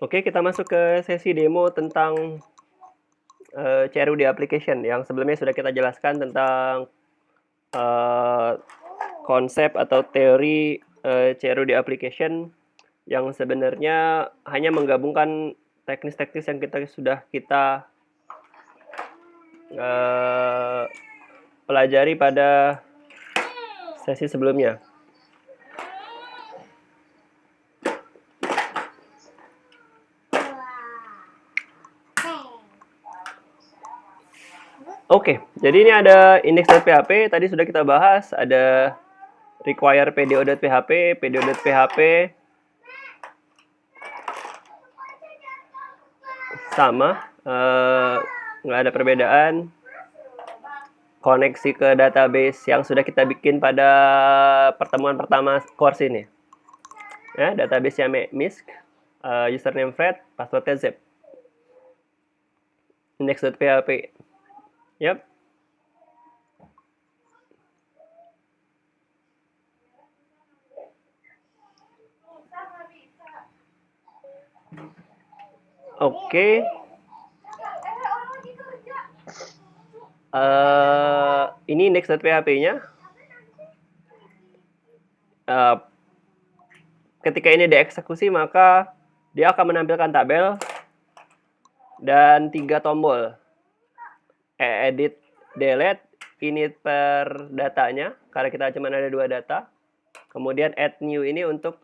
Oke, kita masuk ke sesi demo tentang CRUD application yang sebelumnya sudah kita jelaskan tentang konsep atau teori CRUD application yang sebenarnya hanya menggabungkan teknis-teknis yang sudah kita pelajari pada sesi sebelumnya. Oke, jadi ini ada index.php, tadi sudah kita bahas, ada require pdo.php, pdo.php, sama, nggak ada perbedaan. Koneksi ke database yang sudah kita bikin pada pertemuan pertama course ini. Ya, database-nya MISC, username Fred, passwordnya zip. Index.php. Yap. Oke. Ini index.php-nya. Ketika ini dieksekusi, maka dia akan menampilkan tabel dan 3 tombol. Edit, delete, init per datanya, karena kita cuma ada 2 data. Kemudian add new ini untuk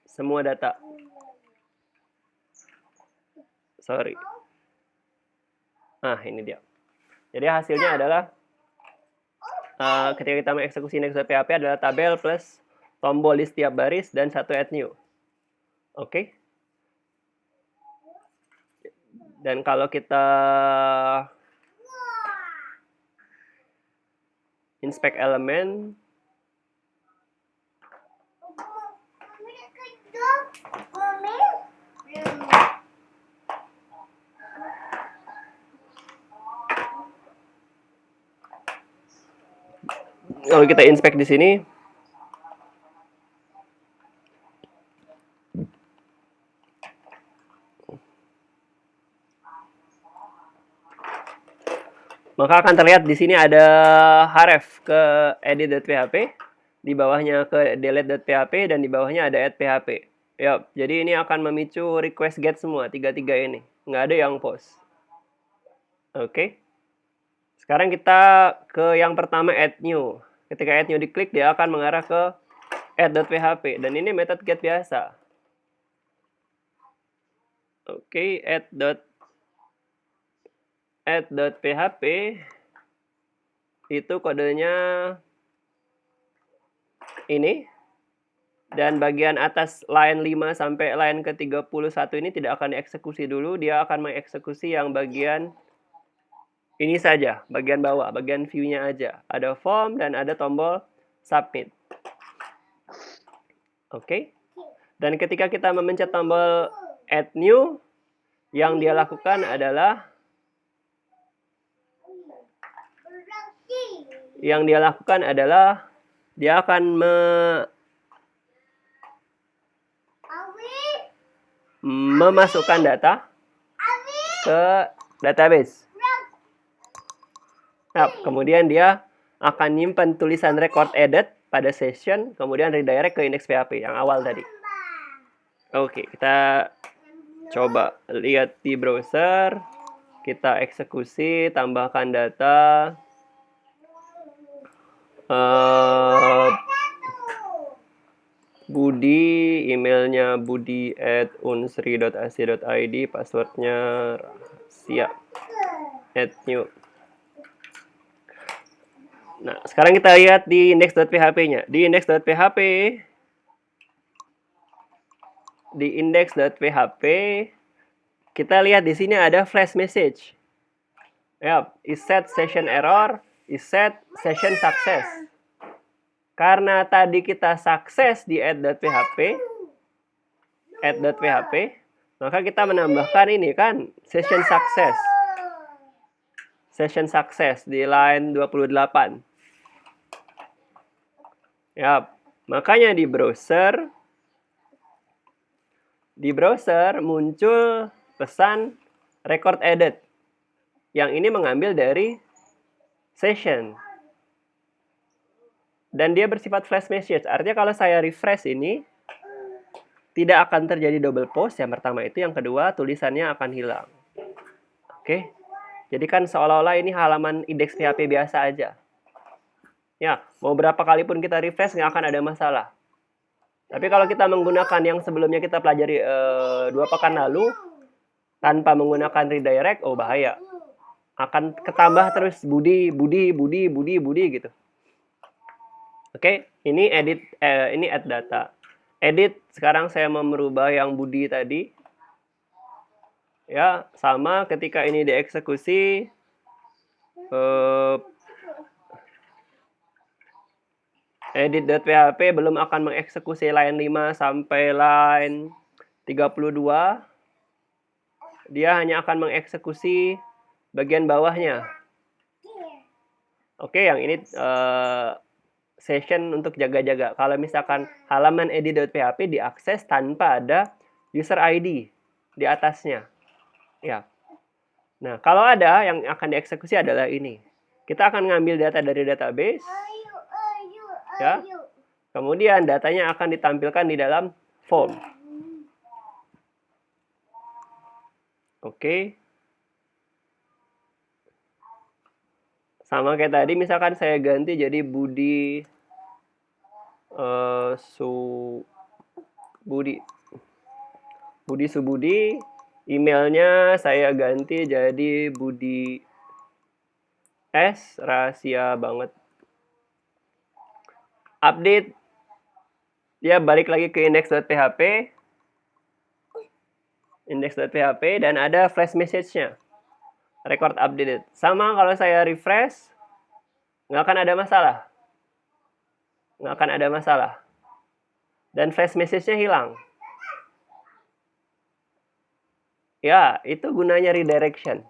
semua data. Sorry. Nah, ini dia. Jadi hasilnya adalah ketika kita mengeksekusi index.php adalah tabel plus tombol di setiap baris dan 1 add new. Oke. Dan kalau kita inspect elemen, kalau kita inspect di sini, maka akan terlihat di sini ada href ke edit.php, di bawahnya ke delete.php, dan di bawahnya ada add.php. Yap, jadi ini akan memicu request get semua, 3-3 ini. Nggak ada yang post. Oke. Sekarang kita ke yang pertama, add new. Ketika add new diklik, dia akan mengarah ke add.php. Dan ini method get biasa. Oke, add.php itu kodenya ini. Dan bagian atas line 5 sampai line ke-31 ini tidak akan dieksekusi dulu. Dia akan mengeksekusi yang bagian ini saja, bagian bawah, bagian view-nya aja. Ada form dan ada tombol submit. Oke. Dan ketika kita memencet tombol add new, yang dia lakukan adalah dia akan memasukkan data ke database. Nah, kemudian dia akan nyimpan tulisan record edit pada session, kemudian redirect ke index.php yang awal tadi. Oke, kita coba lihat di browser. Kita eksekusi, tambahkan data. Budi, emailnya budi@unsri.ac.id, passwordnya rahasia. Add new. Nah, sekarang kita lihat di index.php-nya. Di index.php, kita lihat di sini ada flash message. Ya, is set session error, is set session success. Karena tadi kita sukses di add.php, maka kita menambahkan ini kan, session success di line 28. Ya, makanya di browser di browser muncul pesan record edit. Yang ini mengambil dari session. Dan dia bersifat flash message. Artinya kalau saya refresh ini, tidak akan terjadi double post. Yang pertama itu. Yang kedua, tulisannya akan hilang. Oke. Jadi kan seolah-olah ini halaman indeks PHP biasa aja. Ya, mau berapa kali pun kita refresh nggak akan ada masalah. Tapi kalau kita menggunakan yang sebelumnya kita pelajari 2 pekan lalu, tanpa menggunakan redirect, oh bahaya. Akan ketambah terus budi gitu. Oke, ini ini add data. Edit, sekarang saya mau merubah yang budi tadi. Ya, sama ketika ini dieksekusi, edit.php belum akan mengeksekusi line 5 sampai line 32. Dia hanya akan mengeksekusi bagian bawahnya. Oke, yang ini session untuk jaga-jaga. Kalau misalkan halaman edit.php diakses tanpa ada user ID di atasnya. Ya. Nah, kalau ada, yang akan dieksekusi adalah ini. Kita akan ngambil data dari database. Ya. Kemudian datanya akan ditampilkan di dalam form. Oke. Sama kayak tadi, misalkan saya ganti jadi Budi Subudi, emailnya saya ganti jadi Budi S, rahasia banget. Update, dia balik lagi ke index.php, dan ada flash message-nya, record updated. Sama kalau saya refresh, nggak akan ada masalah. Dan flash message-nya hilang. Ya, itu gunanya redirection.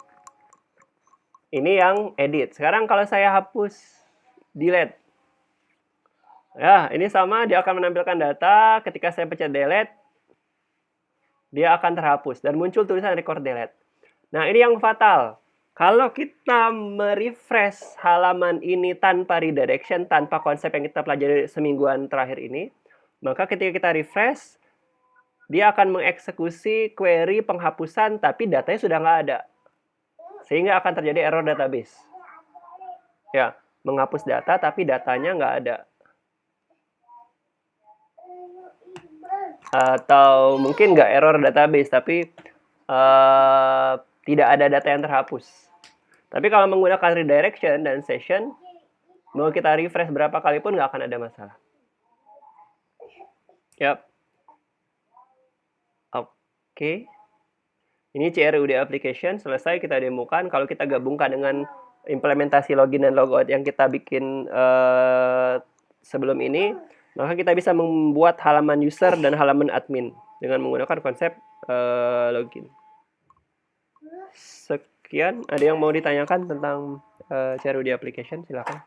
Ini yang edit. Sekarang kalau saya hapus, delete. Ya, ini sama, dia akan menampilkan data. Ketika saya pencet delete, dia akan terhapus. Dan muncul tulisan record delete. Nah, ini yang fatal. Kalau kita merefresh halaman ini tanpa redirection, tanpa konsep yang kita pelajari semingguan terakhir ini, maka ketika kita refresh, dia akan mengeksekusi query penghapusan, tapi datanya sudah nggak ada. Sehingga akan terjadi error database. Ya, menghapus data, tapi datanya nggak ada. Atau mungkin nggak error database, tapi tidak ada data yang terhapus. Tapi kalau menggunakan redirection dan session, mau kita refresh berapa kali pun nggak akan ada masalah. Yap. Oke. Ini CRUD application, selesai kita demokan. Kalau kita gabungkan dengan implementasi login dan logout yang kita bikin sebelum ini, maka kita bisa membuat halaman user dan halaman admin dengan menggunakan konsep login. Sekian, ada yang mau ditanyakan tentang CRUD application? Silakan.